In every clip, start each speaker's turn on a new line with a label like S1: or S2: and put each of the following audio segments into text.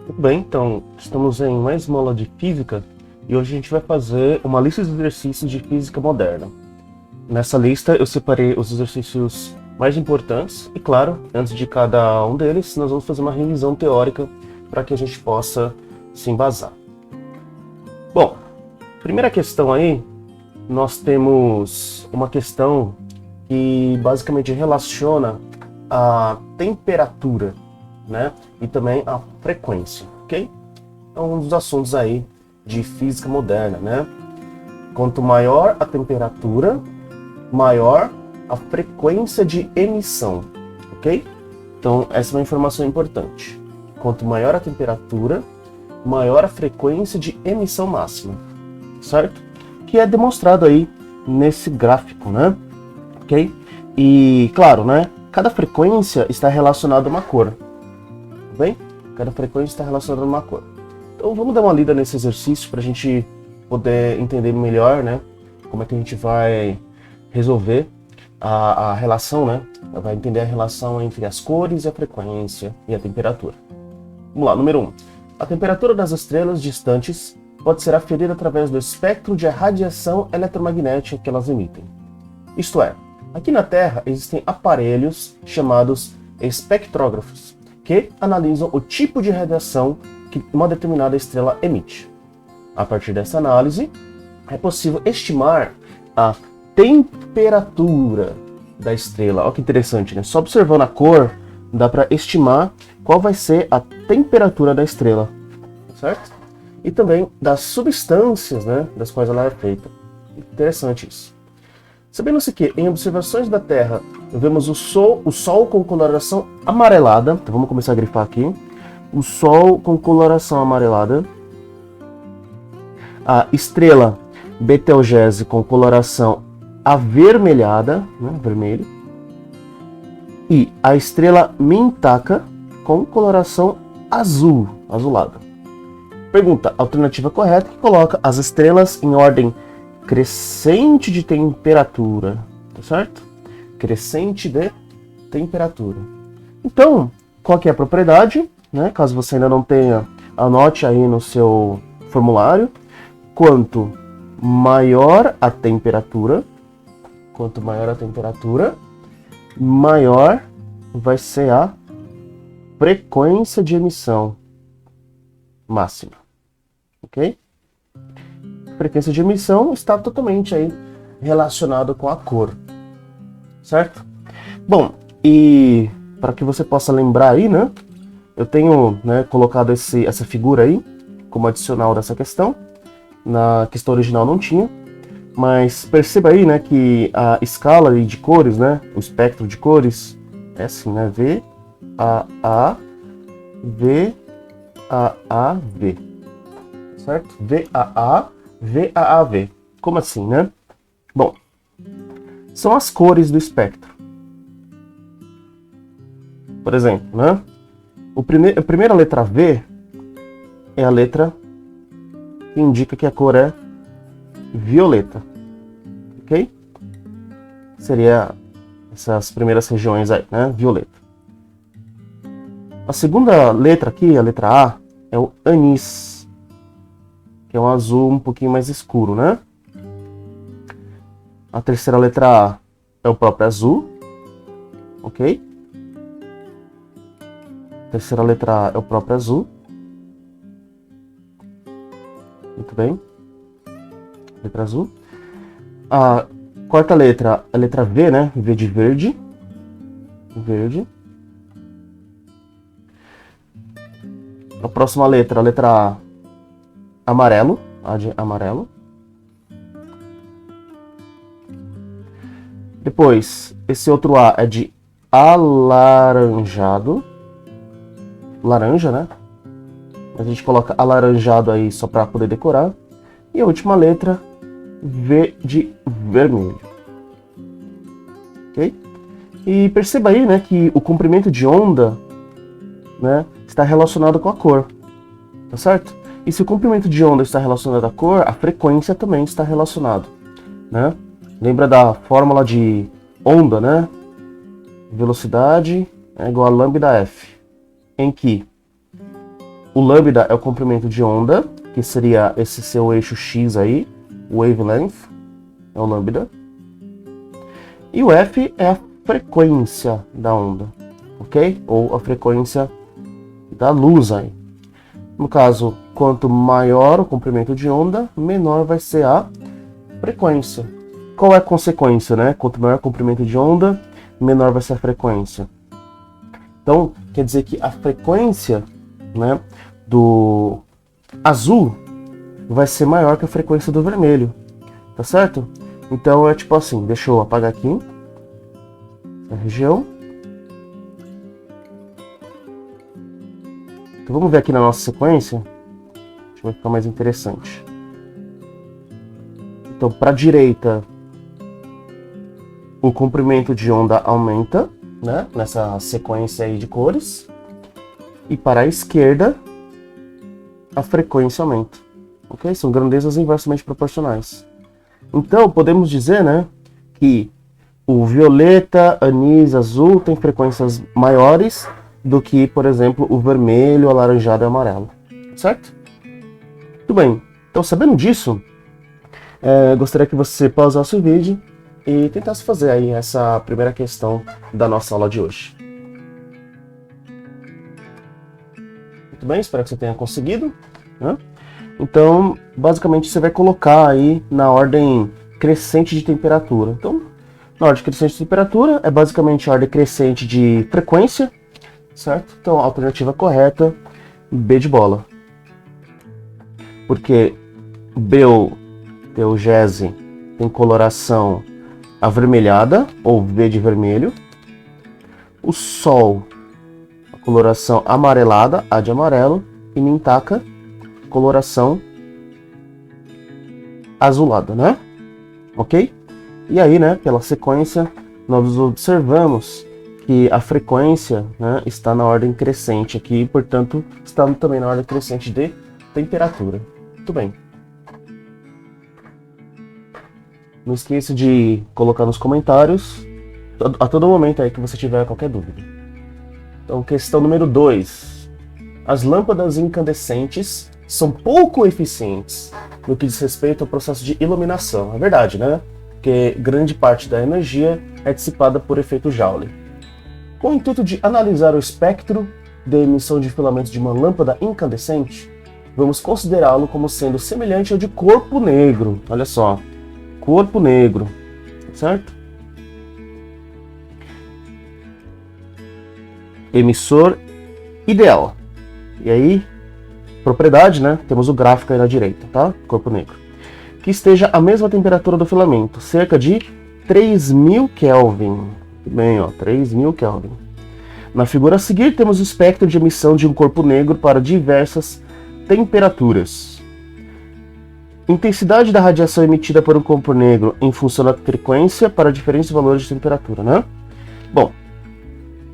S1: Tudo bem, então estamos em mais uma aula de física e hoje a gente vai fazer uma lista de exercícios de física moderna. Nessa lista eu separei os exercícios mais importantes e, claro, antes de cada um deles, nós vamos fazer uma revisão teórica para que a gente possa se embasar. Bom, primeira questão aí, nós temos uma questão que basicamente relaciona a temperatura, né? E também a frequência, ok? É um dos assuntos aí de física moderna, né? Quanto maior a temperatura, maior a frequência de emissão, ok? Então, essa é uma informação importante. Quanto maior a temperatura, maior a frequência de emissão máxima, certo? Que é demonstrado aí nesse gráfico, né? Ok? E, claro, né? Cada frequência está relacionada a uma cor. Bem? Cada frequência está relacionada a uma cor. Então vamos dar uma lida nesse exercício para a gente poder entender melhor, né? Como é que a gente vai resolver a relação, né? Vai entender a relação entre as cores e a frequência e a temperatura. Vamos lá, número 1. A temperatura das estrelas distantes pode ser aferida através do espectro de radiação eletromagnética que elas emitem. Isto é, aqui na Terra existem aparelhos chamados espectrógrafos, que analisam o tipo de radiação que uma determinada estrela emite. A partir dessa análise, é possível estimar a temperatura da estrela. Olha que interessante, né? Só observando a cor, dá para estimar qual vai ser a temperatura da estrela, certo? E também das substâncias, né, das quais ela é feita. Interessante isso. Sabendo-se que, em observações da Terra, vemos o Sol com coloração amarelada. Então vamos começar a grifar aqui. O Sol com coloração amarelada. A estrela Betelgeuse com coloração avermelhada, né, vermelho. E a estrela Mintaka com coloração azul, azulada. Pergunta, alternativa correta, que coloca as estrelas em ordem crescente de temperatura, tá certo? Crescente de temperatura. Então, qual que é a propriedade? Né? Caso você ainda não tenha, anote aí no seu formulário. Quanto maior a temperatura, maior vai ser a frequência de emissão máxima, ok? Frequência de emissão está totalmente aí relacionado com a cor, certo? Bom, e para que você possa lembrar aí, né? Eu tenho, né, colocado essa figura aí como adicional dessa questão. Na questão original não tinha, mas perceba aí, né, que a escala aí de cores, né, o espectro de cores é assim, né? V, A, V, A, V, certo? V, A, V. Como assim, né? Bom, são as cores do espectro. Por exemplo, né? A primeira letra V é a letra que indica que a cor é violeta, ok? Seria essas primeiras regiões aí, né? Violeta. A segunda letra aqui, a letra A, é o anis, que é um azul um pouquinho mais escuro, né? A terceira letra A é o próprio azul, ok? A terceira letra A é o próprio azul. Muito bem. Letra azul. A quarta letra, a letra V, né? V de verde. Verde. A próxima letra, a letra A, amarelo. A de amarelo. Depois, esse outro A é de alaranjado. Laranja, né? A gente coloca alaranjado aí só para poder decorar. E a última letra, V de vermelho. Ok? E perceba aí, né, que o comprimento de onda, né, está relacionado com a cor. Tá certo? E se o comprimento de onda está relacionado à cor, a frequência também está relacionada, né? Lembra da fórmula de onda, né? Velocidade é igual a lambda F, em que O lambda é o comprimento de onda, que seria esse seu eixo x aí, wavelength, é o lambda. E o f é a frequência da onda, ok? Ou a frequência da luz aí. No caso, quanto maior o comprimento de onda, menor vai ser a frequência. Qual é a consequência, né? Quanto maior o comprimento de onda, menor vai ser a frequência. Então, quer dizer que a frequência, né, do azul vai ser maior que a frequência do vermelho, tá certo? Então é tipo assim, deixa eu apagar aqui a região. Então vamos ver aqui na nossa sequência, acho que vai ficar mais interessante. Então, para a direita, o comprimento de onda aumenta, né, nessa sequência aí de cores, e para a esquerda, a frequência aumenta. Ok? São grandezas inversamente proporcionais. Então, podemos dizer, né, que o violeta, anis, azul tem frequências maiores do que, por exemplo, o vermelho, alaranjado e amarelo. Certo? Muito bem. Então, sabendo disso, gostaria que você pausasse o vídeo e tentasse fazer aí essa primeira questão da nossa aula de hoje. Muito bem, espero que você tenha conseguido, né? Então, basicamente, você vai colocar aí na ordem crescente de temperatura. Então, na ordem crescente de temperatura é basicamente a ordem crescente de frequência, certo? Então, a alternativa correta, B de bola. Porque Betelgeuse tem coloração avermelhada, ou V de vermelho. O Sol, a coloração amarelada, A de amarelo. E Mintaka, coloração azulada, né? Ok? E aí, né, pela sequência, nós observamos que a frequência, né, está na ordem crescente aqui, e, portanto, está também na ordem crescente de temperatura. Muito bem. Não esqueça de colocar nos comentários a todo momento aí que você tiver qualquer dúvida. Então, questão número 2. As lâmpadas incandescentes são pouco eficientes no que diz respeito ao processo de iluminação. É verdade, né? Porque grande parte da energia é dissipada por efeito Joule. Com o intuito de analisar o espectro de emissão de filamentos de uma lâmpada incandescente, vamos considerá-lo como sendo semelhante ao de corpo negro. Olha só, corpo negro, certo? Emissor ideal. E aí, propriedade, né? Temos o gráfico aí na direita, tá? Corpo negro. Que esteja a mesma temperatura do filamento, cerca de 3000 Kelvin. Bem, ó, 3000 Kelvin. Na figura a seguir, temos o espectro de emissão de um corpo negro para diversas temperaturas. Intensidade da radiação emitida por um corpo negro em função da frequência para diferentes valores de temperatura, né? Bom,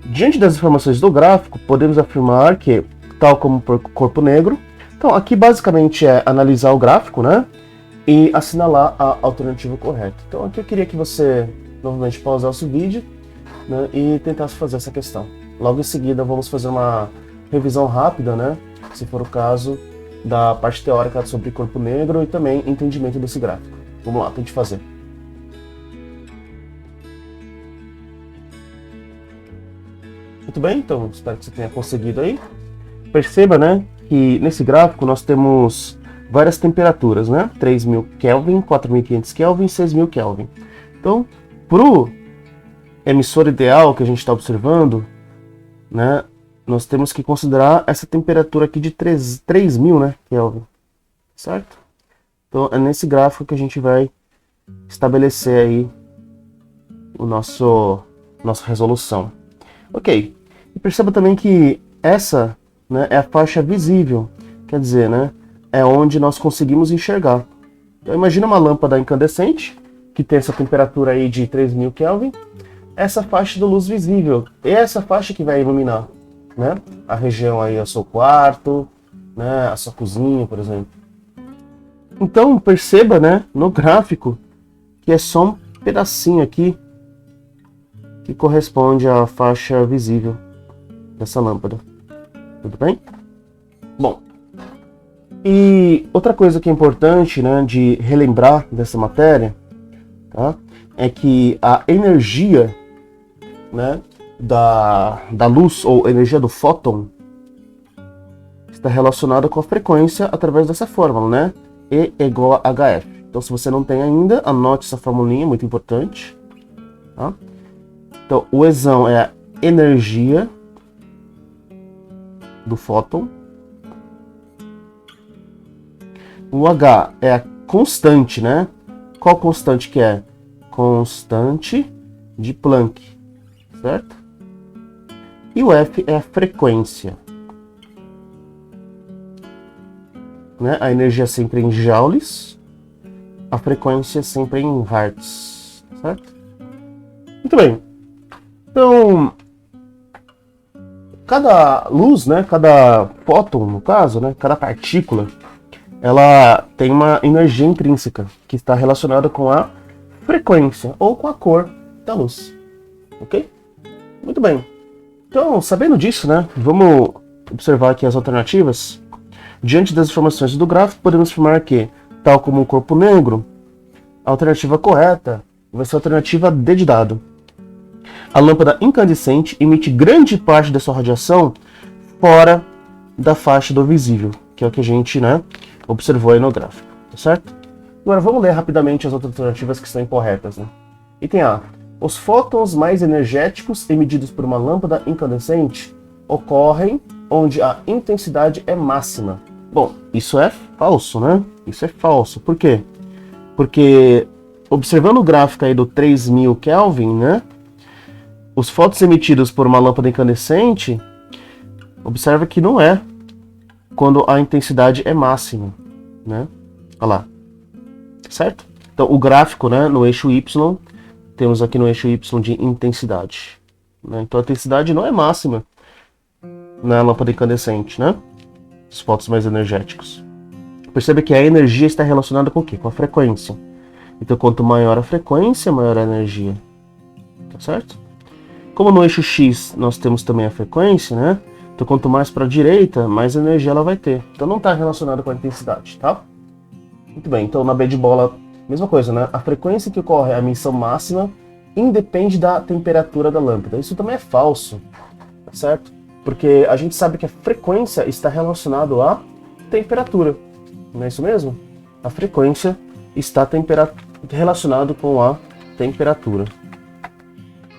S1: diante das informações do gráfico, podemos afirmar que, tal como por corpo negro, então aqui basicamente é analisar o gráfico, né? E assinalar a alternativa correta. Então aqui eu queria que você novamente pausasse o vídeo, né, e tentasse fazer essa questão. Logo em seguida vamos fazer uma revisão rápida, né, se for o caso, da parte teórica sobre corpo negro e também entendimento desse gráfico. Vamos lá, tente fazer. Muito bem, então espero que você tenha conseguido aí. Perceba, né, que nesse gráfico nós temos várias temperaturas, né? 3000 Kelvin, 4500 Kelvin, 6000 Kelvin. Então, para o emissor ideal que a gente está observando, né, nós temos que considerar essa temperatura aqui de 3000, né, Kelvin, certo? Então, é nesse gráfico que a gente vai estabelecer aí o nossa resolução. Ok. E perceba também que essa, né, é a faixa visível, quer dizer, né, é onde nós conseguimos enxergar. Então imagina uma lâmpada incandescente, que tem essa temperatura aí de 3000 Kelvin, essa faixa de luz visível, é essa faixa que vai iluminar, né, a região aí do seu quarto, né, a sua cozinha, por exemplo. Então perceba, né, no gráfico, que é só um pedacinho aqui que corresponde à faixa visível dessa lâmpada. Tudo bem? Bom, e outra coisa que é importante, né, de relembrar dessa matéria, tá, é que a energia, né, da luz, ou energia do fóton, está relacionada com a frequência através dessa fórmula, né? E igual a HF. Então, se você não tem ainda, anote essa formulinha, muito importante. Tá? Então, o Ezão é a energia do fóton. O H é a constante, né? Qual constante que é? Constante de Planck, certo? E o F é a frequência. Né? A energia sempre em joules, a frequência sempre em hertz, certo? Muito bem. Então, cada luz, né, cada fóton, no caso, né, cada partícula, ela tem uma energia intrínseca que está relacionada com a frequência ou com a cor da luz, ok? Muito bem. Então, sabendo disso, né, vamos observar aqui as alternativas. Diante das informações do gráfico, podemos afirmar que, tal como o corpo negro, a alternativa correta vai ser a alternativa D de dado. A lâmpada incandescente emite grande parte da sua radiação fora da faixa do visível, que é o que a gente, né, observou aí no gráfico, tá certo? Agora vamos ler rapidamente as outras alternativas que estão incorretas, né? Item A. Os fótons mais energéticos emitidos por uma lâmpada incandescente ocorrem onde a intensidade é máxima. Bom, isso é falso, né? Isso é falso. Por quê? Porque, observando o gráfico aí do 3000 Kelvin, né? Os fótons emitidos por uma lâmpada incandescente, observa que não é quando a intensidade é máxima, né? Olha lá. Certo? Então, o gráfico, né, no eixo Y, temos aqui no eixo Y de intensidade, né? Então, a intensidade não é máxima na lâmpada incandescente, né? Os fótons mais energéticos. Percebe que a energia está relacionada com o quê? Com a frequência. Então, quanto maior a frequência, maior a energia. Tá certo? Como no eixo X nós temos também a frequência, né? Então, quanto mais para a direita, mais energia ela vai ter. Então, não está relacionado com a intensidade, tá? Muito bem. Então, na B de bola, mesma coisa, né? A frequência que ocorre a emissão máxima independe da temperatura da lâmpada. Isso também é falso, tá certo? Porque a gente sabe que a frequência está relacionada à temperatura. Não é isso mesmo? A frequência está relacionada com a temperatura.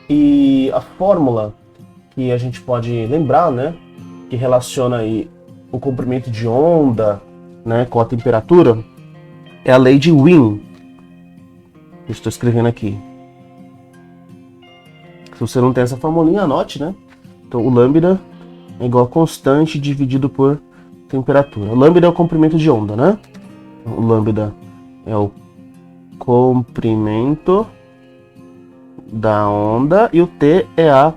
S1: E a fórmula que a gente pode lembrar, né, que relaciona aí o comprimento de onda, né, com a temperatura, é a lei de Wien. Eu estou escrevendo aqui. Se você não tem essa formulinha, anote, né? Então, o lambda é igual a constante dividido por temperatura. O lambda é o comprimento de onda, né? O lambda é o comprimento da onda e o T é a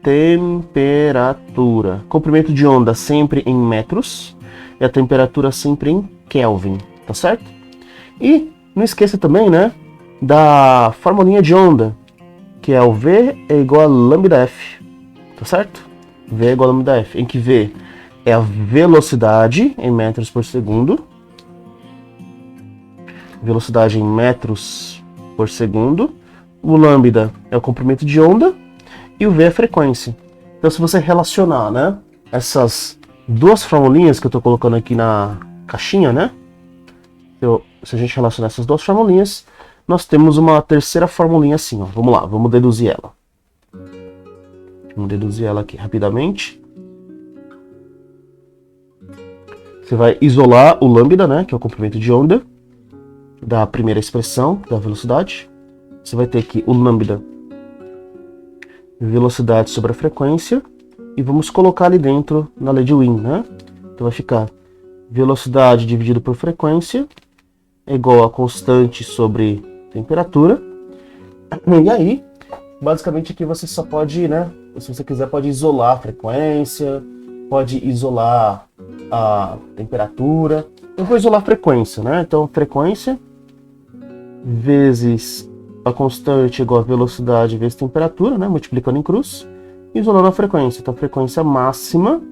S1: temperatura. Comprimento de onda sempre em metros e a temperatura sempre em Kelvin, tá certo? E não esqueça também, né, da formulinha de onda, que é o V é igual a lambda F, tá certo? V é igual a lambda F, em que V é a velocidade em metros por segundo. Velocidade em metros por segundo. O lambda é o comprimento de onda e o V é a frequência. Então, se você relacionar, né, essas duas formulinhas que eu estou colocando aqui na caixinha, né? Se a gente relacionar essas duas formulinhas, nós temos uma terceira formulinha assim, ó. Vamos lá, vamos deduzir ela. Vamos deduzir ela aqui rapidamente. Você vai isolar o lambda, né, que é o comprimento de onda, da primeira expressão da velocidade. Você vai ter aqui o lambda, velocidade sobre a frequência, e vamos colocar ali dentro na lei de Wien, né? Então vai ficar velocidade dividido por frequência é igual a constante sobre temperatura. E aí, basicamente aqui você só pode, né, se você quiser, pode isolar a frequência, pode isolar a temperatura. Eu vou isolar a frequência, né? Então, frequência vezes a constante igual a velocidade vezes temperatura, né? Multiplicando em cruz, isolando a frequência. Então, a frequência máxima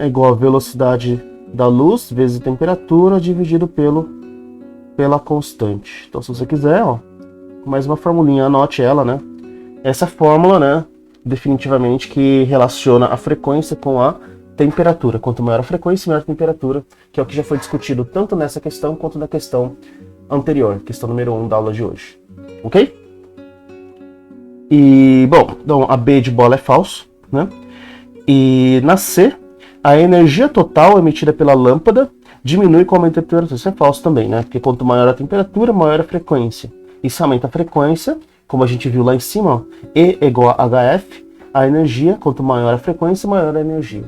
S1: é igual a velocidade da luz vezes a temperatura dividido pela constante. Então, se você quiser, ó, mais uma formulinha, anote ela, né? Essa fórmula, né, definitivamente que relaciona a frequência com a temperatura. Quanto maior a frequência, maior a temperatura, que é o que já foi discutido tanto nessa questão quanto na questão anterior, questão número 1 da aula de hoje. Ok? E, bom, então a B de bola é falso, né? E na C, a energia total emitida pela lâmpada diminui com o aumento da temperatura. Isso é falso também, né? Porque quanto maior a temperatura, maior a frequência. E se aumenta a frequência, como a gente viu lá em cima, ó, E é igual a HF, a energia, quanto maior a frequência, maior a energia.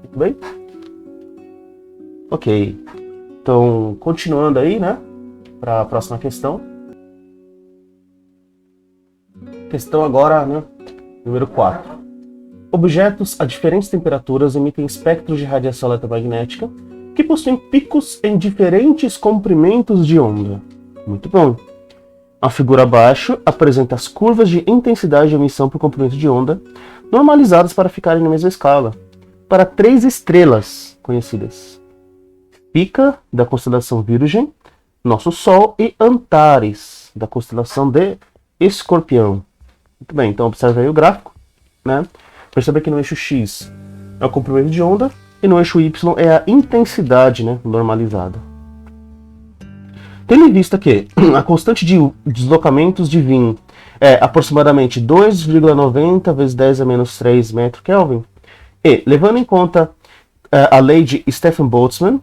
S1: Tudo bem? Ok. Então, continuando aí, né? Para a próxima questão. Questão agora, né? Número 4. Objetos a diferentes temperaturas emitem espectros de radiação eletromagnética que possuem picos em diferentes comprimentos de onda. Muito bom. A figura abaixo apresenta as curvas de intensidade de emissão por comprimento de onda, normalizadas para ficarem na mesma escala, para 3 estrelas conhecidas: Spica, da constelação Virgem, nosso Sol, e Antares, da constelação de Escorpião. Muito bem, então observe aí o gráfico, né? Perceba que no eixo X é o comprimento de onda e no eixo Y é a intensidade, né, normalizada. Tendo em vista que a constante de deslocamentos de Wien é aproximadamente 2,90 vezes 10 a menos 3 metro Kelvin, e levando em conta a lei de Stefan Boltzmann,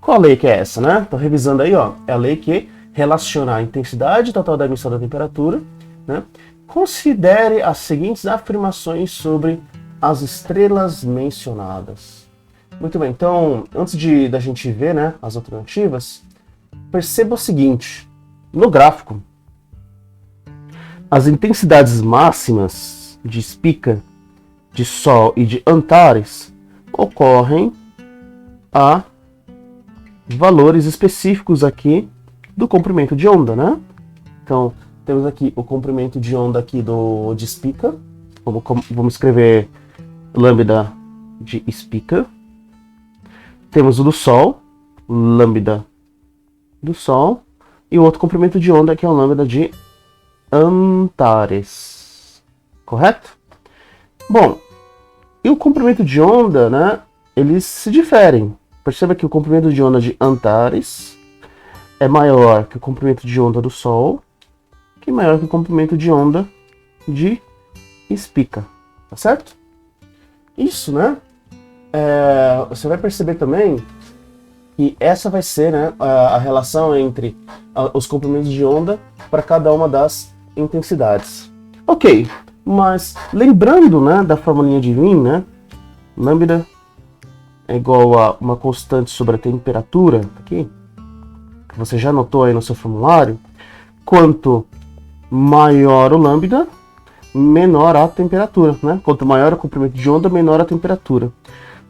S1: qual a lei que é essa, né? Estou revisando aí, ó, é a lei que relaciona a intensidade total da emissão da temperatura, né? Considere as seguintes afirmações sobre as estrelas mencionadas. Muito bem, então, antes da gente ver, né, as alternativas, perceba o seguinte: no gráfico, as intensidades máximas de Spica, de Sol e de Antares ocorrem a valores específicos aqui do comprimento de onda, né? Então, temos aqui o comprimento de onda aqui de Spica. Vamos escrever lambda de Spica. Temos o do Sol, lambda do Sol, e o outro comprimento de onda que é o lambda de Antares. Correto? Bom, e o comprimento de onda, né, eles se diferem. Perceba que o comprimento de onda de Antares é maior que o comprimento de onda do Sol, que é maior que o comprimento de onda de Spica. Tá certo? Isso, né? Você vai perceber também que essa vai ser, né, a relação entre os comprimentos de onda para cada uma das intensidades. Ok, mas lembrando, né, da formulinha de Wien, né, lambda é igual a uma constante sobre a temperatura, aqui, que você já anotou aí no seu formulário. Quanto maior o lambda, menor a temperatura, né? Quanto maior o comprimento de onda, menor a temperatura.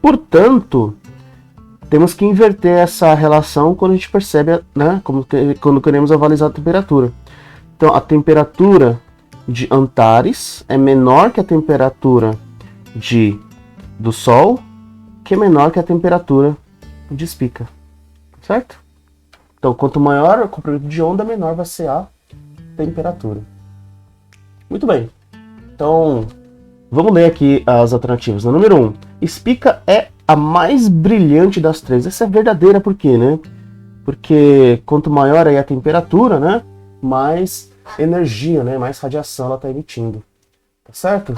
S1: Portanto, temos que inverter essa relação quando a gente percebe, né, quando queremos avaliar a temperatura. Então, a temperatura de Antares é menor que a temperatura do Sol, que é menor que a temperatura de Spica. Certo? Então, quanto maior o comprimento de onda, menor vai ser a temperatura. Muito bem. Então, vamos ler aqui as alternativas. No número 1, Spica é a mais brilhante das três. Essa é verdadeira, por quê, né? Porque quanto maior aí a temperatura, né, mais energia, né, mais radiação ela está emitindo. Tá certo?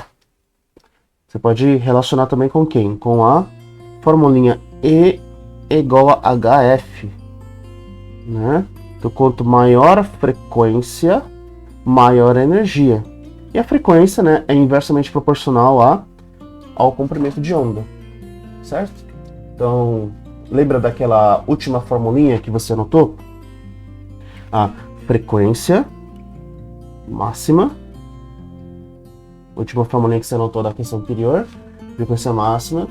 S1: Você pode relacionar também com quem? Com a formulinha E igual a HF, né? Então, quanto maior a frequência, maior a energia. E a frequência, né, é inversamente proporcional ao comprimento de onda, certo? Então, lembra daquela última formulinha que você anotou? A frequência máxima, última formulinha que você anotou da questão anterior, frequência máxima,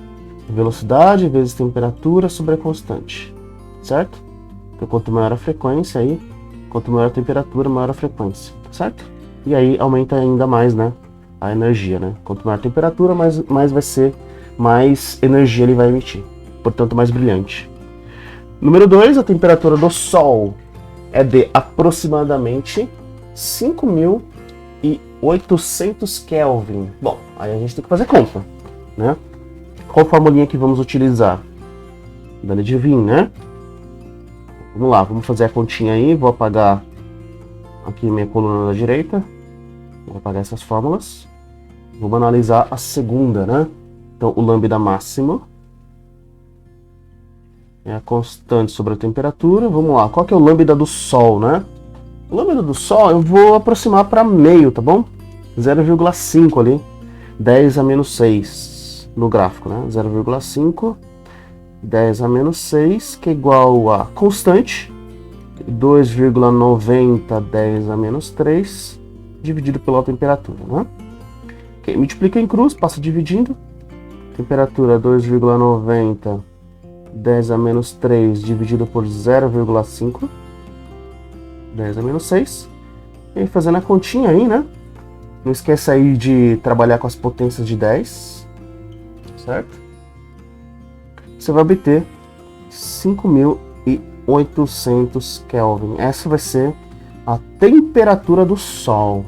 S1: velocidade vezes temperatura sobre a constante, certo? Então, quanto maior a frequência aí, quanto maior a temperatura, maior a frequência, certo? E aí aumenta ainda mais, né, a energia, né? Quanto maior a temperatura, mais vai ser mais energia ele vai emitir, portanto mais brilhante. Número 2, a temperatura do Sol é de aproximadamente 5.800 Kelvin. Bom, aí a gente tem que fazer conta, né? Qual formulinha que vamos utilizar? Da lei de Wien, né? Vamos lá, vamos fazer a continha aí. Vou apagar aqui minha coluna da direita. Vou apagar essas fórmulas. Vamos analisar a segunda, né? Então, o lambda máximo é a constante sobre a temperatura. Vamos lá, qual que é o lambda do Sol, né? O lambda do Sol eu vou aproximar para meio, tá bom? 0,5 ali, 10 a menos 6 no gráfico, né? 0,5, 10 a menos 6, que é igual a constante, 2,90, 10 a menos 3, dividido pela temperatura, né? Okay, multiplica em cruz, passa dividindo. Temperatura 2,90, 10 a menos 3 dividido por 0,5, 10 a menos 6. E aí, fazendo a continha aí, né? Não esqueça aí de trabalhar com as potências de 10, certo? Você vai obter 5.800 Kelvin. Essa vai ser a temperatura do Sol.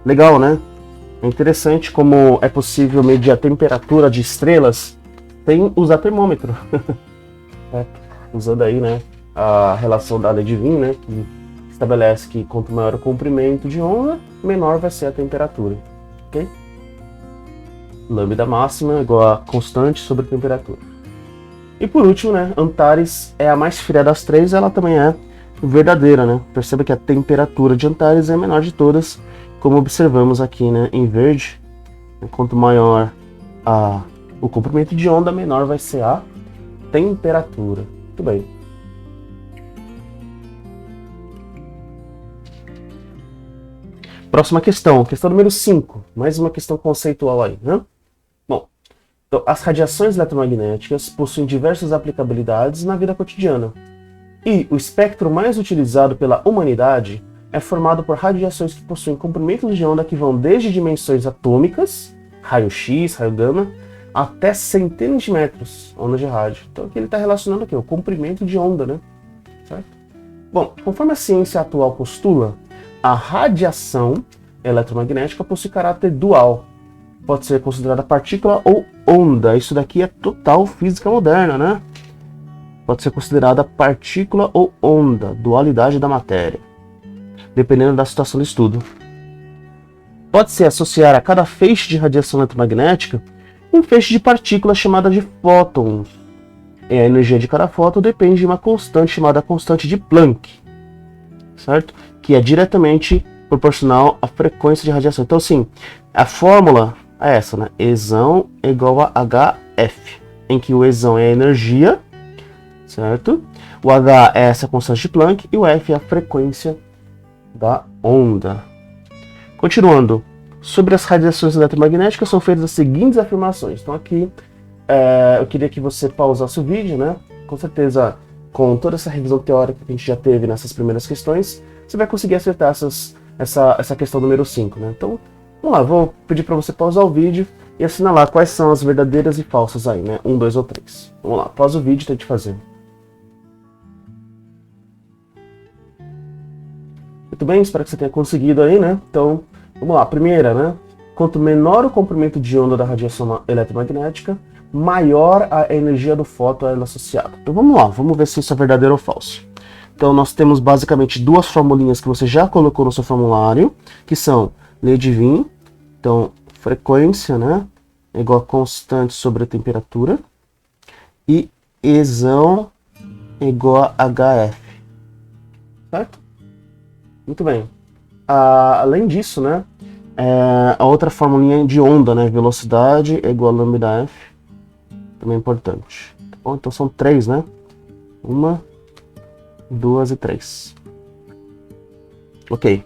S1: Legal, né? É interessante como é possível medir a temperatura de estrelas sem usar termômetro. Usando aí, né, a relação da lei de Wien, né, que estabelece que quanto maior o comprimento de onda, menor vai ser a temperatura. Ok? Lambda máxima igual a constante sobre a temperatura. E por último, né, Antares é a mais fria das três, ela também é verdadeira, né? Perceba que a temperatura de Antares é a menor de todas, como observamos aqui, né, em verde. Quanto maior o comprimento de onda, menor vai ser a temperatura. Muito bem. Próxima questão, questão número 5. Mais uma questão conceitual aí, né? Bom, então, as radiações eletromagnéticas possuem diversas aplicabilidades na vida cotidiana. E o espectro mais utilizado pela humanidade é formado por radiações que possuem comprimentos de onda que vão desde dimensões atômicas, raio-x, raio gama, até centenas de metros, onda de rádio. Então aqui ele está relacionando aqui, o comprimento de onda, né? Certo? Bom, conforme a ciência atual postula, a radiação eletromagnética possui caráter dual. Pode ser considerada partícula ou onda. Isso daqui é total física moderna, né? Pode ser considerada partícula ou onda, dualidade da matéria, dependendo da situação do estudo. Pode-se associar a cada feixe de radiação eletromagnética um feixe de partículas chamada de fótons. E a energia de cada fóton depende de uma constante chamada constante de Planck, certo? Que é diretamente proporcional à frequência de radiação. Então, sim, a fórmula é essa, né? Ezão igual a HF, em que o Ezão é a energia, certo? O H é essa constante de Planck e o F é a frequência da onda. Continuando, sobre as radiações eletromagnéticas são feitas as seguintes afirmações. Então aqui eu queria que você pausasse o vídeo, né? Com certeza, com toda essa revisão teórica que a gente já teve nessas primeiras questões, você vai conseguir acertar essa questão número 5, né? Então, vamos lá, vou pedir para você pausar o vídeo e assinalar quais são as verdadeiras e falsas aí, né? 1, 2 ou 3. Vamos lá, pausa o vídeo e tente fazer. Muito bem, espero que você tenha conseguido aí, né? Então, vamos lá, a primeira, né? Quanto menor o comprimento de onda da radiação eletromagnética, maior a energia do fóton a ela associada. Então vamos lá, vamos ver se isso é verdadeiro ou falso. Então nós temos basicamente duas formulinhas que você já colocou no seu formulário, que são lei de Wien, então frequência, né? É igual a constante sobre a temperatura, e Ezão é igual a HF, certo? Muito bem. Além disso, né, a outra formulinha de onda, né, velocidade é igual a lambda F, também é importante. Tá bom? Então são 3, né? 1, 2 e 3. Ok.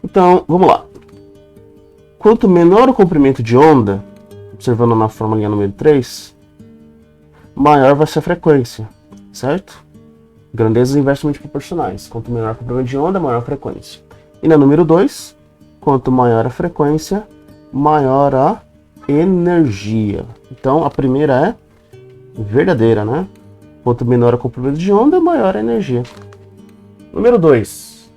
S1: Então, vamos lá. Quanto menor o comprimento de onda, observando na formulinha número 3, maior vai ser a frequência, certo? Grandezas inversamente proporcionais. Quanto menor o comprimento de onda, maior a frequência. E na número 2, quanto maior a frequência, maior a energia. Então, a primeira é verdadeira, né? Quanto menor o comprimento de onda, maior a energia. Número 2.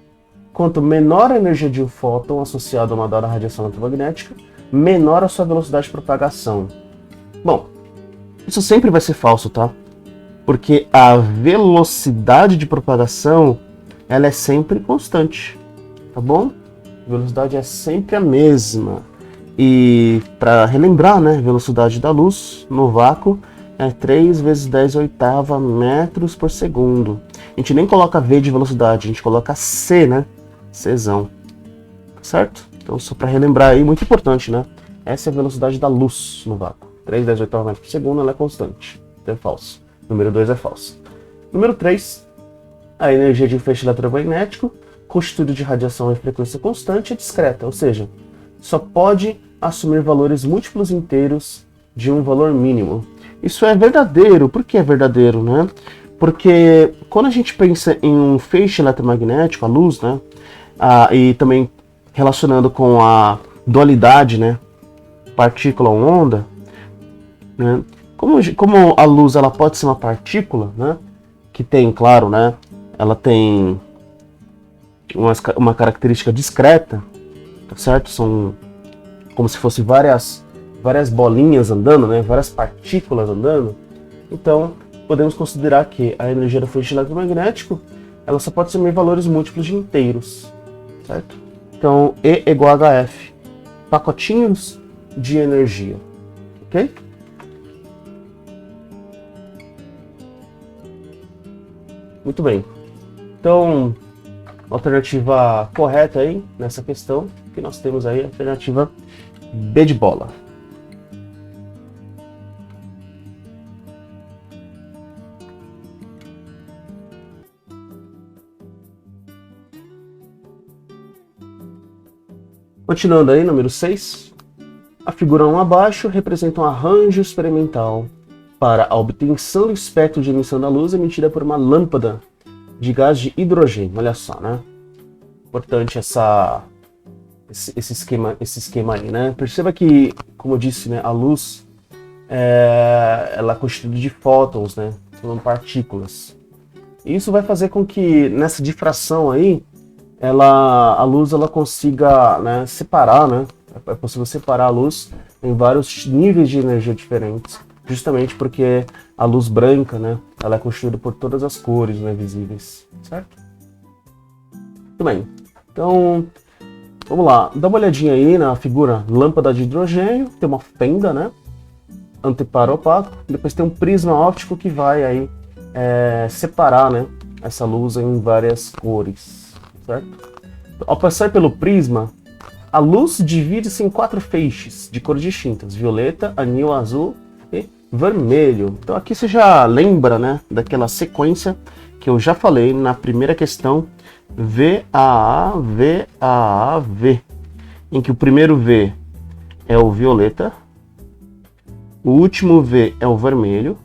S1: Quanto menor a energia de um fóton associado a uma dada radiação eletromagnética, menor a sua velocidade de propagação. Bom, isso sempre vai ser falso, tá? Porque a velocidade de propagação, ela é sempre constante, tá bom? A velocidade é sempre a mesma. E para relembrar, né, velocidade da luz no vácuo é 3 vezes 10 oitava metros por segundo. A gente nem coloca V de velocidade, a gente coloca C, né? Czão. Certo? Então, só para relembrar aí, muito importante, né? Essa é a velocidade da luz no vácuo. 3 vezes 10 oitava metros por segundo, ela é constante. Então é falso. Número 2 é falso. Número 3. A energia de um feixe eletromagnético, constituído de radiação em frequência constante, é discreta, ou seja, só pode assumir valores múltiplos inteiros de um valor mínimo. Isso é verdadeiro. Por que é verdadeiro, né? Porque quando a gente pensa em um feixe eletromagnético, a luz, né? E também relacionando com a dualidade, né? Partícula-onda, né? Como a luz ela pode ser uma partícula, né? Que tem, claro, né? Ela tem uma característica discreta, tá certo? São como se fossem várias bolinhas andando, né? Várias partículas andando. Então, podemos considerar que a energia do feixe eletromagnético ela só pode assumir valores múltiplos de inteiros, certo? Então, E igual a HF, pacotinhos de energia, ok? Muito bem. Então, a alternativa correta aí nessa questão que nós temos aí a alternativa B de bola. Continuando aí, número 6. A figura 1 abaixo representa um arranjo experimental para a obtenção do espectro de emissão da luz emitida por uma lâmpada de gás de hidrogênio. Olha só, né? Importante esse esquema aí, né? Perceba que, como eu disse, né, a luz ela é constituída de fótons, né? São partículas. E isso vai fazer com que nessa difração aí a luz ela consiga, né, separar, né? É possível separar a luz em vários níveis de energia diferentes, justamente porque a luz branca, né, ela é constituída por todas as cores, né, visíveis, certo? Muito bem. Então, vamos lá. Dá uma olhadinha aí na figura lâmpada de hidrogênio, tem uma fenda, né, anteparo opaco, depois tem um prisma óptico que vai aí separar, né, essa luz em várias cores, certo? Ao passar pelo prisma, a luz divide-se em 4 feixes de cores distintas: violeta, anil, azul e vermelho. Então aqui você já lembra, né, daquela sequência que eu já falei na primeira questão, VAA, VAA, V, em que o primeiro V é o violeta, o último V é o vermelho.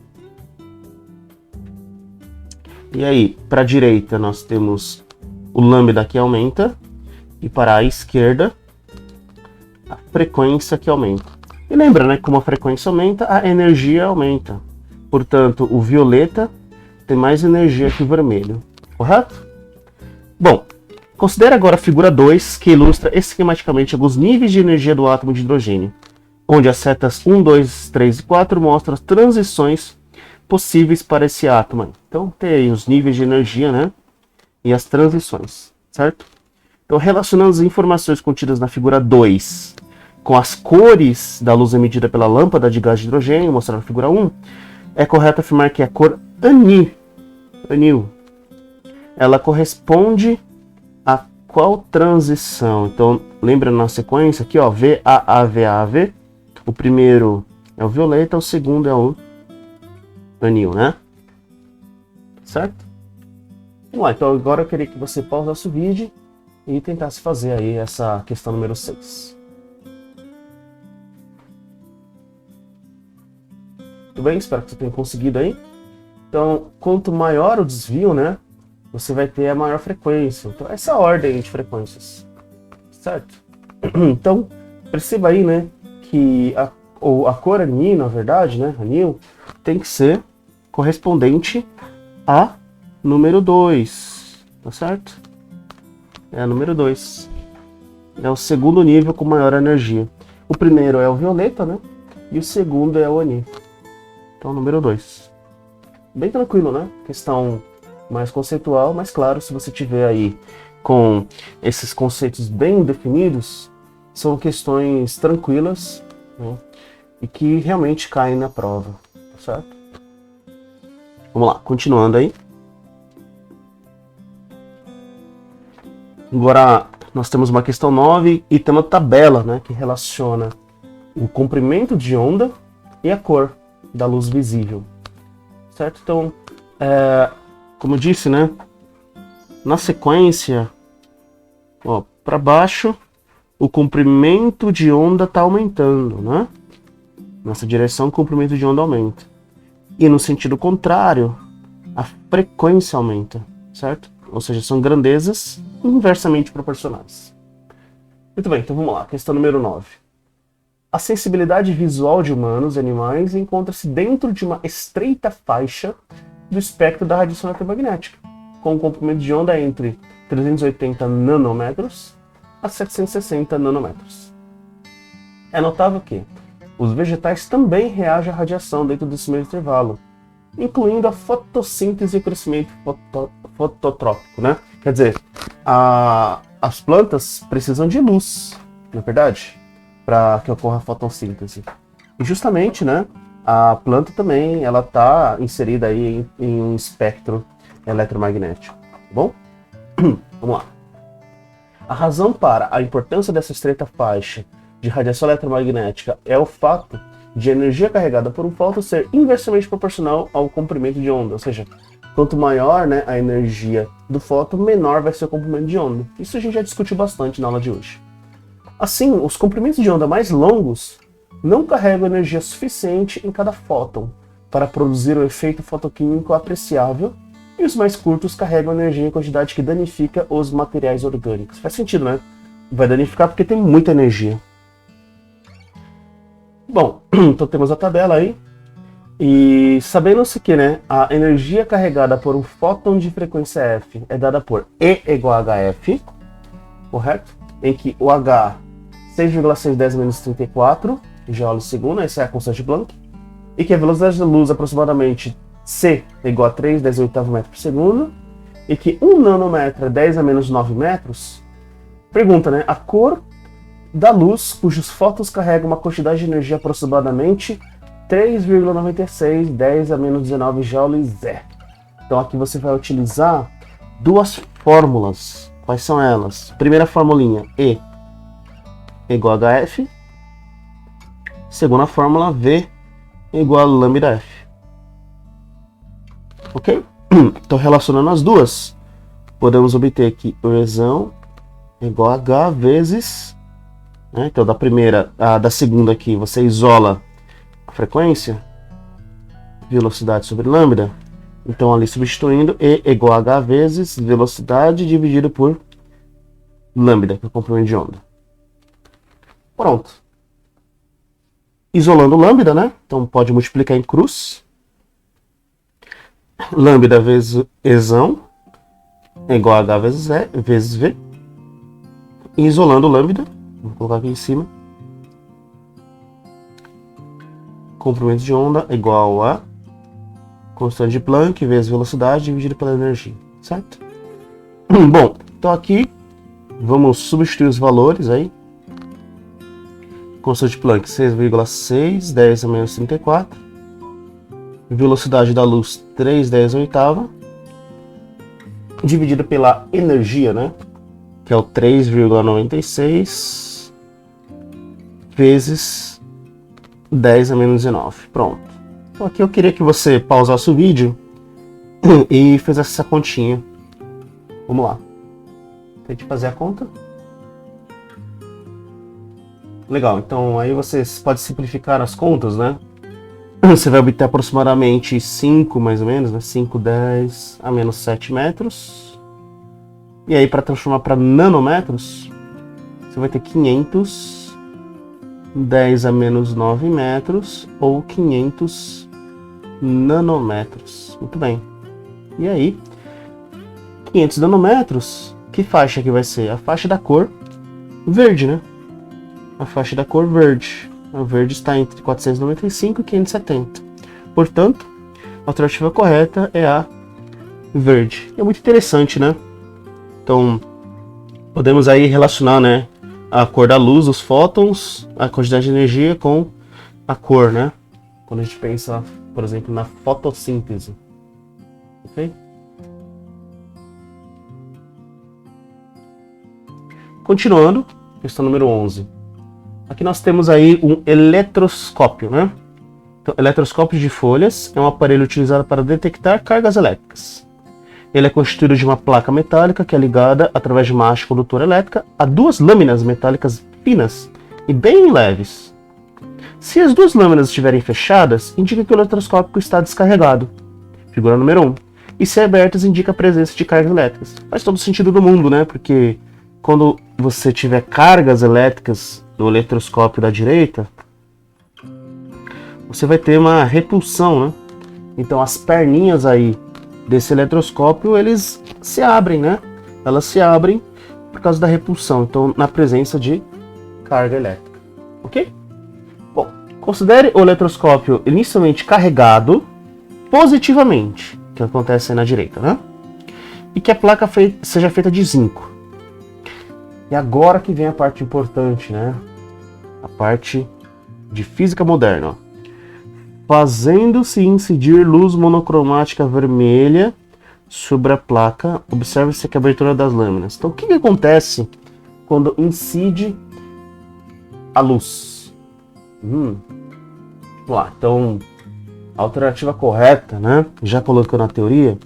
S1: E aí, para a direita nós temos o lambda que aumenta, e para a esquerda a frequência que aumenta. E lembra, né, como a frequência aumenta, a energia aumenta. Portanto, o violeta tem mais energia que o vermelho, correto? Bom, considere agora a figura 2, que ilustra esquematicamente alguns níveis de energia do átomo de hidrogênio, onde as setas 1, 2, 3 e 4 mostram as transições possíveis para esse átomo. Então, tem aí os níveis de energia, né, e as transições, certo? Então, relacionando as informações contidas na figura 2 com as cores da luz emitida pela lâmpada de gás de hidrogênio, mostrada na figura 1, é correto afirmar que a cor anil, ela corresponde a qual transição? Então, lembra na sequência aqui, ó, VAA, VAV, o primeiro é o violeta, o segundo é o anil, né? Certo? Vamos lá, então agora eu queria que você pausasse o vídeo e tentasse fazer aí essa questão número 6. Tudo bem? Espero que você tenha conseguido aí. Então, quanto maior o desvio, né, você vai ter a maior frequência. Então, essa é a ordem de frequências, certo? Então, perceba aí, né, que ou a cor Ni, na verdade, né, anil, tem que ser correspondente a número 2, tá certo? É a número 2. É o segundo nível com maior energia. O primeiro é o violeta, né? E o segundo é o Ani. Então, número 2. Bem tranquilo, né? Questão mais conceitual, mas claro, se você tiver aí com esses conceitos bem definidos, são questões tranquilas, né? E que realmente caem na prova, tá certo? Vamos lá, continuando aí. Agora, nós temos uma questão 9 e tem uma tabela, né, que relaciona o comprimento de onda e a cor da luz visível, certo? Então, como eu disse, né, na sequência, para baixo, o comprimento de onda está aumentando, né? Nessa direção, o comprimento de onda aumenta. E no sentido contrário, a frequência aumenta, certo? Ou seja, são grandezas inversamente proporcionais. Muito bem, então vamos lá. Questão número 9. A sensibilidade visual de humanos e animais encontra-se dentro de uma estreita faixa do espectro da radiação eletromagnética, com um comprimento de onda entre 380 nanômetros a 760 nanômetros. É notável que os vegetais também reagem à radiação dentro desse mesmo intervalo, incluindo a fotossíntese e o crescimento fototrópico, né? Quer dizer, as plantas precisam de luz, não é verdade? Para que ocorra a fotossíntese. E justamente, né, a planta também, ela está inserida aí em um espectro eletromagnético, tá bom? Vamos lá. A razão para a importância dessa estreita faixa de radiação eletromagnética é o fato de a energia carregada por um fóton ser inversamente proporcional ao comprimento de onda, ou seja, quanto maior, né, a energia do fóton, menor vai ser o comprimento de onda. Isso a gente já discutiu bastante na aula de hoje. Assim, os comprimentos de onda mais longos não carregam energia suficiente em cada fóton para produzir o efeito fotoquímico apreciável, e os mais curtos carregam energia em quantidade que danifica os materiais orgânicos. Faz sentido, né? Vai danificar porque tem muita energia. Bom, então temos a tabela aí. E sabendo-se que, né, a energia carregada por um fóton de frequência F é dada por E igual a HF, correto? Em que o H 6,610-34 Joule/segundo, essa é a constante de Planck, e que a velocidade da luz aproximadamente C é igual a 3,10 metros por segundo, e que 1 nanômetro é 10 a menos 9 metros. Pergunta, né? A cor da luz cujos fótons carregam uma quantidade de energia aproximadamente 3,96, 10 a menos 19 joules é. Então aqui você vai utilizar duas fórmulas. Quais são elas? Primeira formulinha, E igual a HF. Segunda fórmula, V igual a lambda F. Ok? Então relacionando as duas, podemos obter que o Ezão é igual a H vezes, né? Então da segunda aqui você isola a frequência, velocidade sobre lambda. Então ali substituindo, E igual a H vezes velocidade dividido por lambda, que é o comprimento de onda. Pronto. Isolando lambda, né? Então pode multiplicar em cruz. Lambda vezes Ezão é igual a H vezes V. E isolando lambda, vou colocar aqui em cima. Comprimento de onda é igual a constante de Planck vezes velocidade dividido pela energia, certo? Bom, então aqui vamos substituir os valores aí. Constante de Planck 6,6, 10 a menos 34. Velocidade da luz 3/10 oitava. Dividido pela energia, né? Que é o 3,96 vezes 10 a menos 19. Pronto. Então aqui eu queria que você pausasse o vídeo e fizesse essa continha. Vamos lá. Tente fazer a conta. Legal, então aí você pode simplificar as contas, né? Você vai obter aproximadamente 5, mais ou menos, né? 5, 10 a menos 7 metros. E aí, para transformar para nanômetros, você vai ter 500 10 a menos 9 metros ou 500 nanômetros. Muito bem. E aí, 500 nanômetros, que faixa que vai ser? A faixa da cor verde, né? A faixa da cor verde. A verde está entre 495 e 570. Portanto, a alternativa correta é a verde. É muito interessante, né? Então, podemos aí relacionar, né, a cor da luz, os fótons, a quantidade de energia com a cor, né? Quando a gente pensa, por exemplo, na fotossíntese. Ok? Continuando, questão número 11. Aqui nós temos aí um eletroscópio, né? Então, eletroscópio de folhas é um aparelho utilizado para detectar cargas elétricas. Ele é constituído de uma placa metálica que é ligada através de uma haste condutora elétrica a duas lâminas metálicas finas e bem leves. Se as duas lâminas estiverem fechadas, indica que o eletroscópio está descarregado. Figura número 1. E se abertas, indica a presença de cargas elétricas. Faz todo sentido do mundo, né? Porque quando você tiver cargas elétricas no eletroscópio da direita, você vai ter uma repulsão, né? Então as perninhas aí desse eletroscópio, eles se abrem, né? Elas se abrem por causa da repulsão, então na presença de carga elétrica, ok? Bom, considere o eletroscópio inicialmente carregado positivamente, que acontece aí na direita, né? E que a placa seja feita de zinco. E agora que vem a parte importante, né? A parte de física moderna, ó. Fazendo-se incidir luz monocromática vermelha sobre a placa, observe-se que a abertura das lâminas. Então, o que acontece quando incide a luz? Vamos lá. Então, a alternativa correta, né, já colocando na teoria,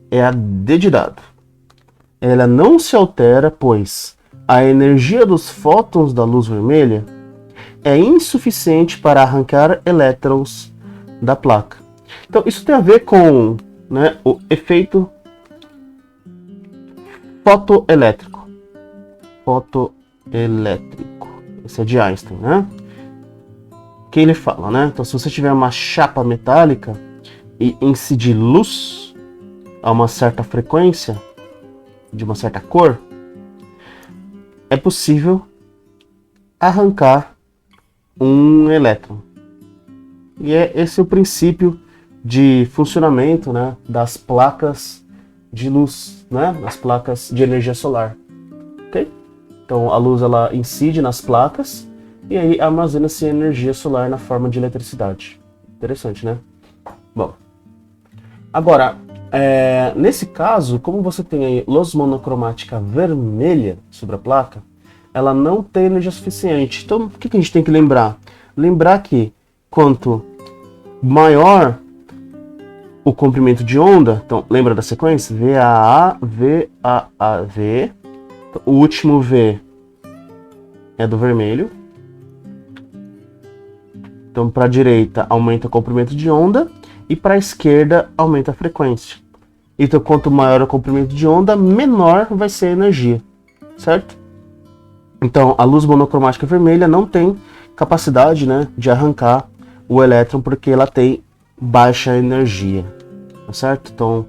S1: é a D de dado. Ela não se altera, pois a energia dos fótons da luz vermelha é insuficiente para arrancar elétrons da placa. Então, isso tem a ver com, né, o efeito fotoelétrico. Fotoelétrico. Esse é de Einstein, né? Que ele fala, né? Então, se você tiver uma chapa metálica e incidir luz a uma certa frequência, de uma certa cor, é possível arrancar um elétron. E é esse o princípio de funcionamento, né, das placas de luz, né, das placas de energia solar. Ok? Então a luz ela incide nas placas e aí armazena-se energia solar na forma de eletricidade. Interessante, né? Bom, agora, nesse caso, como você tem aí luz monocromática vermelha sobre a placa, ela não tem energia suficiente. Então, o que a gente tem que lembrar? Lembrar que quanto maior o comprimento de onda, então lembra da sequência? VAA, VAA, V. Então, o último V é do vermelho. Então, para a direita aumenta o comprimento de onda e para a esquerda aumenta a frequência. Então, quanto maior o comprimento de onda, menor vai ser a energia, certo? Então, a luz monocromática vermelha não tem capacidade, né, de arrancar o elétron porque ela tem baixa energia, tá certo? Então,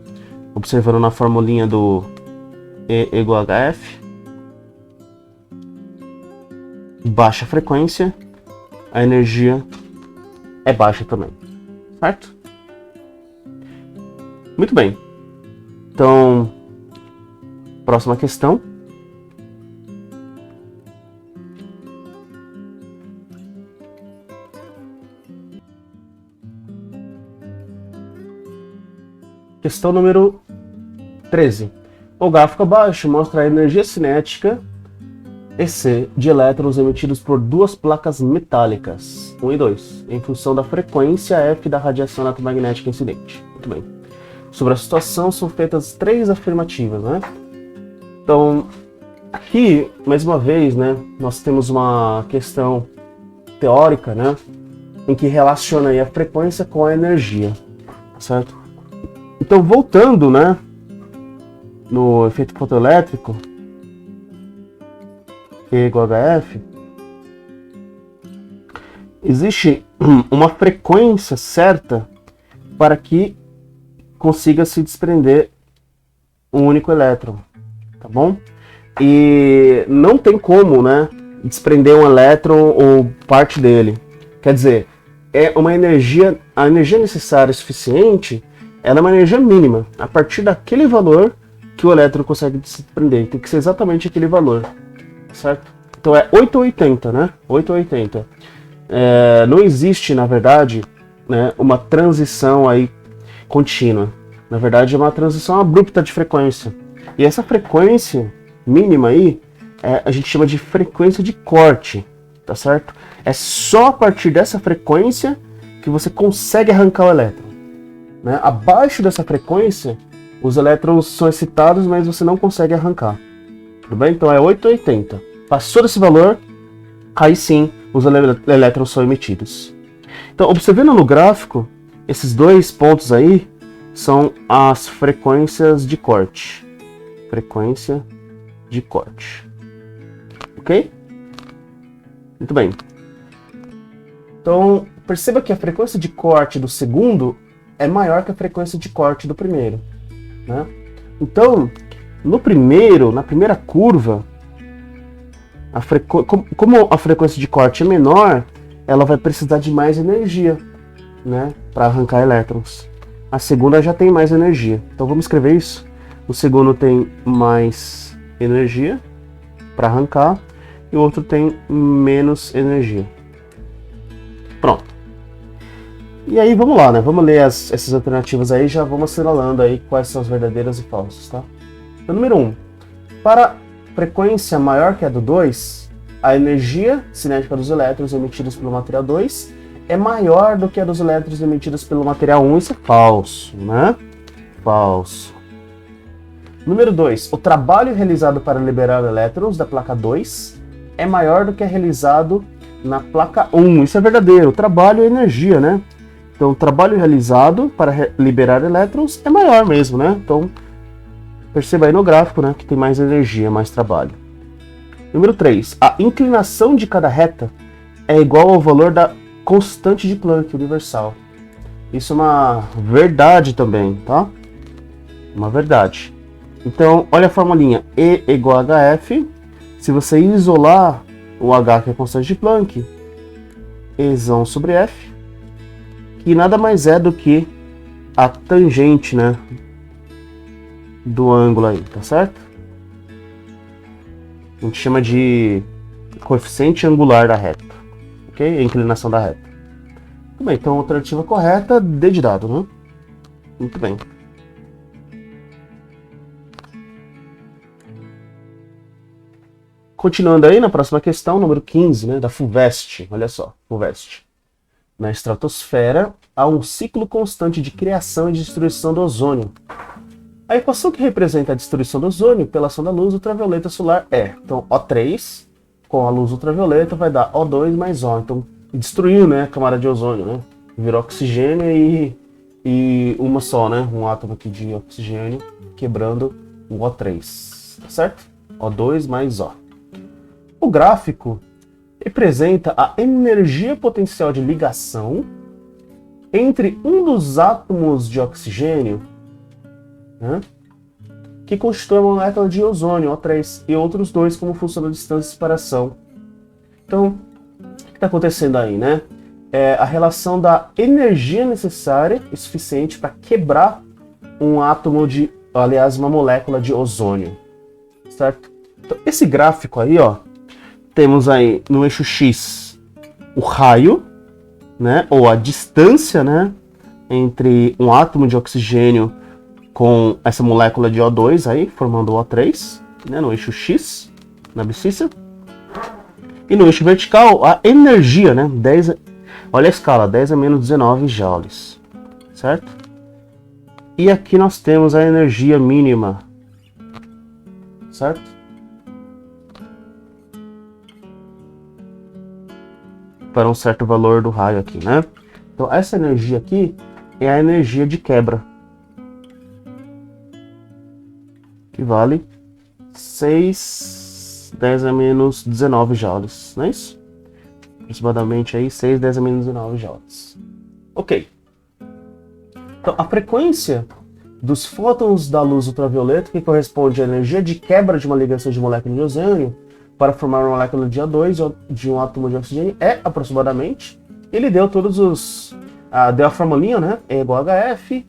S1: observando na formulinha do E igual a HF, baixa frequência, a energia é baixa também, certo? Muito bem. Então, próxima questão. Questão número 13. O gráfico abaixo mostra a energia cinética EC de elétrons emitidos por duas placas metálicas, 1 e 2, em função da frequência F da radiação eletromagnética incidente. Muito bem. Sobre a situação são feitas 3 afirmativas, né? Então, aqui, mais uma vez, né, nós temos uma questão teórica, né, em que relaciona aí a frequência com a energia, certo? Então, voltando, né, no efeito fotoelétrico, E igual a HF, existe uma frequência certa para que consiga se desprender um único elétron, tá bom? E não tem como, né, desprender um elétron ou parte dele. Quer dizer, é uma energia, a energia necessária suficiente, ela é uma energia mínima. A partir daquele valor que o elétron consegue se desprender, tem que ser exatamente aquele valor, certo? Então é 880, né? 880. Não existe, na verdade, né, uma transição aí contínua. Na verdade, é uma transição abrupta de frequência. E essa frequência mínima aí, a gente chama de frequência de corte, tá certo? É só a partir dessa frequência que você consegue arrancar o elétron, né? Abaixo dessa frequência, os elétrons são excitados, mas você não consegue arrancar. Tudo bem? Então é 880. Passou desse valor, aí sim os elétrons são emitidos. Então, observando no gráfico, esses dois pontos aí são as frequências de corte. Frequência de corte. Ok? Muito bem. Então, perceba que a frequência de corte do segundo é maior que a frequência de corte do primeiro, né? Então, no primeiro, na primeira curva, como a frequência de corte é menor, ela vai precisar de mais energia, né, para arrancar elétrons. A segunda já tem mais energia. Então vamos escrever isso. O segundo tem mais energia para arrancar e o outro tem menos energia. Pronto. E aí vamos lá, né? Vamos ler essas alternativas aí, já vamos assinalando aí quais são as verdadeiras e falsas, tá? Então, número 1. Para frequência maior que a do 2, a energia cinética dos elétrons emitidos pelo material 2 é maior do que a dos elétrons emitidos pelo material 1. Isso é falso, né? Falso. Número 2. O trabalho realizado para liberar elétrons da placa 2 é maior do que é realizado na placa 1. Isso é verdadeiro. O trabalho é energia, né? Então, o trabalho realizado para liberar elétrons é maior mesmo, né? Então, perceba aí no gráfico, né, que tem mais energia, mais trabalho. Número 3. A inclinação de cada reta é igual ao valor da constante de Planck universal. Isso é uma verdade também, tá? Uma verdade. Então, olha a formulinha. E igual a HF. Se você isolar o H, que é a constante de Planck, Ezão sobre F, que nada mais é do que a tangente, né, do ângulo aí, tá certo? A gente chama de coeficiente angular da reta, ok? A inclinação da reta. Muito bem, então a alternativa correta, D de dado, né? Muito bem. Continuando aí na próxima questão, número 15, né, da FUVEST. Olha só, FUVEST. Na estratosfera, há um ciclo constante de criação e destruição do ozônio. A equação que representa a destruição do ozônio pela ação da luz ultravioleta solar é, então, O3 com a luz ultravioleta vai dar O2 mais O. Então, destruiu, né, a camada de ozônio, né? Virou oxigênio e uma só, né? Um átomo aqui de oxigênio quebrando o O3, tá certo? O2 mais O. O gráfico representa a energia potencial de ligação entre um dos átomos de oxigênio, né, que constitui a molécula de ozônio, O3, e outros dois como função da distância de separação. Então, o que está acontecendo aí, né? É a relação da energia necessária e suficiente para quebrar um átomo de, aliás, uma molécula de ozônio, certo? Então, esse gráfico aí, ó, temos aí no eixo X o raio, né, ou a distância, né, entre um átomo de oxigênio com essa molécula de O2 aí, formando o O3, né, no eixo X, na abscissa. E no eixo vertical, a energia, né, 10, olha a escala, 10 a menos 19 joules, certo? E aqui nós temos a energia mínima, certo? Para um certo valor do raio aqui, né? Então essa energia aqui é a energia de quebra, que vale 6, 10 a menos 19 joules, não é isso? aproximadamente aí 6, 10 a menos 9 joules. Ok. Então, a frequência dos fótons da luz ultravioleta, que corresponde à energia de quebra de uma ligação de molécula de ozônio para formar uma molécula de O2 de um átomo de oxigênio, é aproximadamente. Ele deu todos os... deu a formulinha, né? E igual a HF,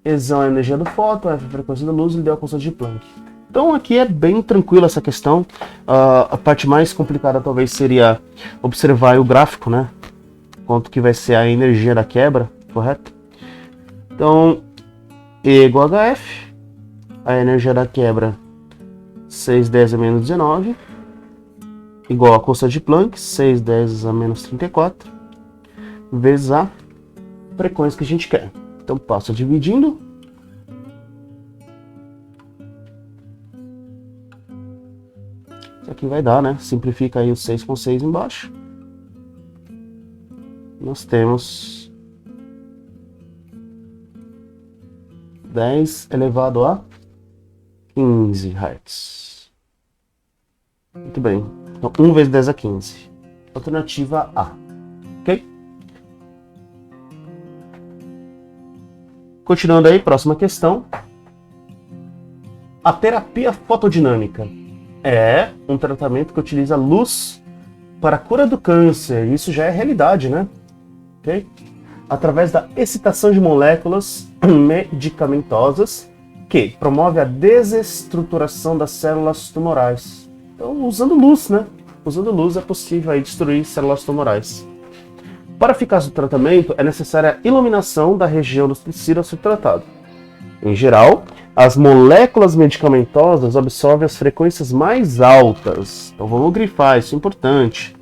S1: exão é a energia do fóton, F é a frequência da luz, ele deu a constante de Planck. Então aqui é bem tranquilo essa questão. A parte mais complicada talvez seria observar o gráfico, né? Quanto que vai ser a energia da quebra, correto? Então, E igual a HF, a energia da quebra 6 10 a menos 19, igual a constante de Planck, 6 10 a menos 34, vezes a frequência que a gente quer. Então passo dividindo. Isso aqui vai dar, né? Simplifica aí o 6 com 6 embaixo. Nós temos 10 elevado a 15 Hz. Muito bem. Então 1 vezes 10 a 15. Alternativa A. Ok? Continuando aí, próxima questão. A terapia fotodinâmica é um tratamento que utiliza luz para a cura do câncer. Isso já é realidade, né? Ok? Através da excitação de moléculas medicamentosas que promove a desestruturação das células tumorais. Então, usando luz, né? Usando luz é possível aí destruir células tumorais. Para a eficácia do tratamento, é necessária a iluminação da região do tecido a ser tratado. Em geral, as moléculas medicamentosas absorvem as frequências mais altas. Então vamos grifar, isso é importante.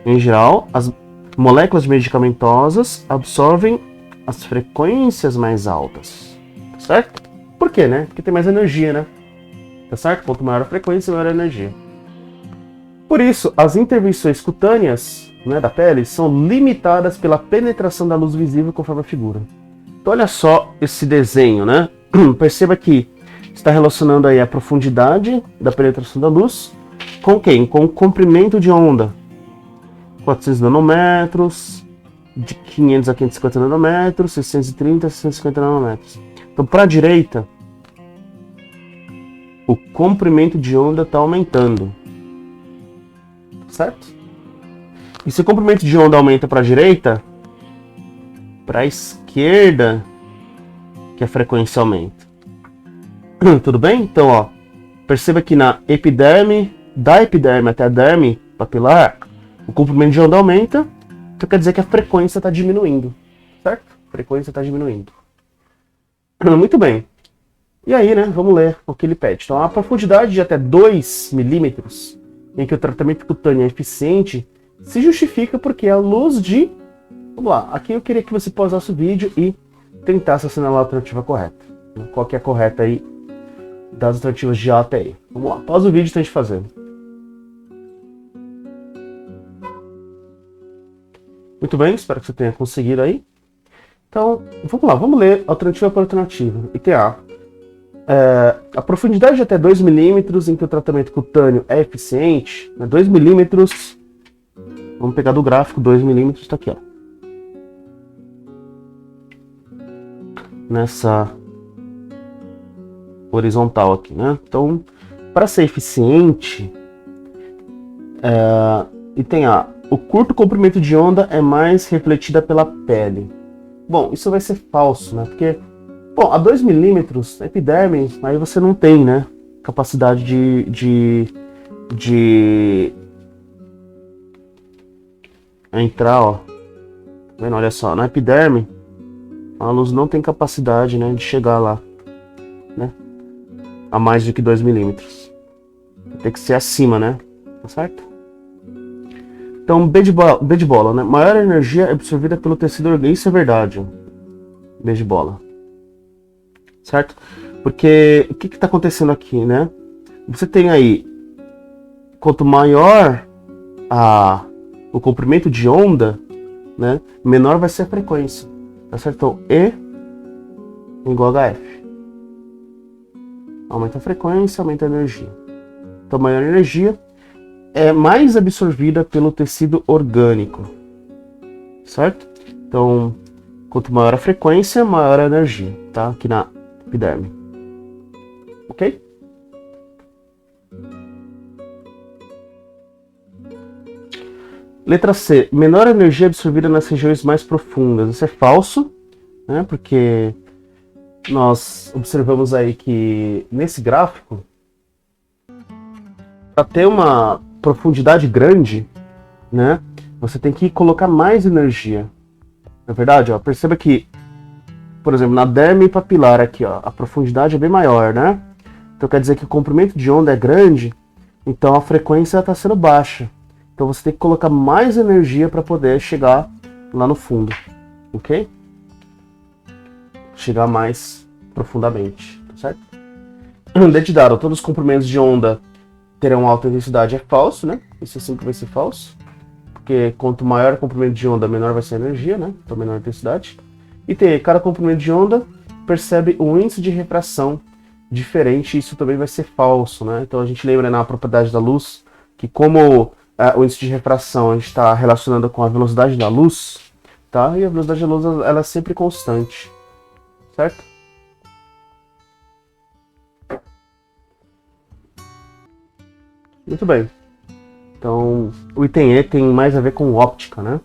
S1: Em geral, as moléculas medicamentosas absorvem as frequências mais altas. Tá certo? Por quê, né? Porque tem mais energia, né? Tá certo? Quanto maior a frequência, maior a energia. Por isso, as intervenções cutâneas, né, da pele são limitadas pela penetração da luz visível conforme a figura. Então olha só esse desenho, né? Perceba que está relacionando aí a profundidade da penetração da luz com quem? Com o comprimento de onda. 400 nanômetros, de 500 a 550 nanômetros, 630 a 650 nanômetros. Então para a direita, o comprimento de onda está aumentando. Certo? E se o comprimento de onda aumenta para a direita, para a esquerda que a frequência aumenta. Tudo bem? Então, ó, perceba que na epiderme, da epiderme até a derme papilar, o comprimento de onda aumenta, então quer dizer que a frequência está diminuindo, certo? A frequência está diminuindo. Muito bem. E aí, né, vamos ler o que ele pede. Então, a profundidade de até 2 milímetros, em que o tratamento cutâneo é eficiente, se justifica porque a luz de... Vamos lá, aqui eu queria que você pausasse o vídeo e tentasse assinalar a alternativa correta. Qual que é a correta aí das alternativas de A até E. Vamos lá, pausa o vídeo e tente fazer. Muito bem, espero que você tenha conseguido aí. Então, vamos lá, vamos ler alternativa por alternativa. Item A. A profundidade de até 2 milímetros em que o tratamento cutâneo é eficiente, né, 2 milímetros, vamos pegar do gráfico, 2 milímetros está aqui, ó. Nessa horizontal aqui, né? Então, para ser eficiente, item A, o curto comprimento de onda é mais refletida pela pele. Bom, isso vai ser falso, né? Porque, bom, a 2 milímetros, na epiderme, aí você não tem, né, capacidade de entrar, ó. Tá vendo? Olha só, na epiderme, a luz não tem capacidade, né, de chegar lá, né, a mais do que 2 milímetros. Tem que ser acima, né? Tá certo? Então, B de bola, né? Maior energia é absorvida pelo tecido orgânico. Isso é verdade. B de bola. Certo? Porque o que está acontecendo aqui, né? Você tem aí, quanto maior o comprimento de onda, né, menor vai ser a frequência. Tá certo? Então, E igual a HF. Aumenta a frequência, aumenta a energia. Então, maior energia, é mais absorvida pelo tecido orgânico, certo? Então, quanto maior a frequência, maior a energia, tá? Aqui na epiderme. Ok? Letra C. Menor energia absorvida nas regiões mais profundas. Isso é falso, né? Porque nós observamos aí que nesse gráfico, para ter uma profundidade grande, né? Você tem que colocar mais energia. Na verdade, ó, perceba que, por exemplo, na derme papilar aqui, ó, a profundidade é bem maior, né? Então quer dizer que o comprimento de onda é grande, então a frequência está sendo baixa. Então você tem que colocar mais energia para poder chegar lá no fundo, ok? Chegar mais profundamente, tá certo? Dedidado, todos os comprimentos de onda terão alta intensidade, é falso, né? Isso sempre vai ser falso. Porque quanto maior o comprimento de onda, menor vai ser a energia, né? Então menor a intensidade. E cada comprimento de onda percebe um índice de refração diferente, isso também vai ser falso, né? Então a gente lembra na propriedade da luz que como o índice de refração a gente está relacionando com a velocidade da luz, tá? E a velocidade da luz ela é sempre constante, certo? Muito bem. Então, o item E tem mais a ver com óptica, né?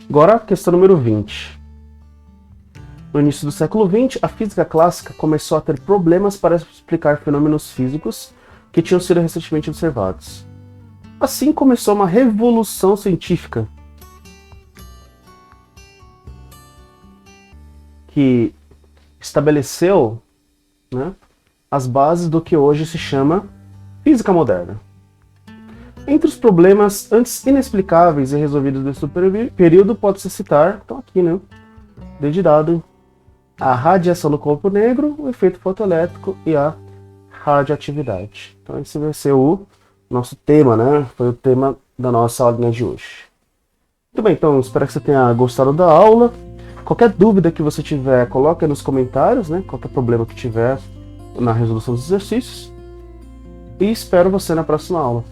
S1: Agora, questão número 20. No início do século XX, a física clássica começou a ter problemas para explicar fenômenos físicos que tinham sido recentemente observados. Assim começou uma revolução científica que estabeleceu, né, as bases do que hoje se chama física moderna. Entre os problemas antes inexplicáveis e resolvidos nesse período, pode-se citar, então aqui, né, dedicado, a radiação do corpo negro, o efeito fotoelétrico e a radioatividade. Então esse vai ser o nosso tema, né? Foi o tema da nossa aulinha de hoje. Muito bem, então espero que você tenha gostado da aula. Qualquer dúvida que você tiver, coloque aí nos comentários, né? Qualquer problema que tiver na resolução dos exercícios. E espero você na próxima aula.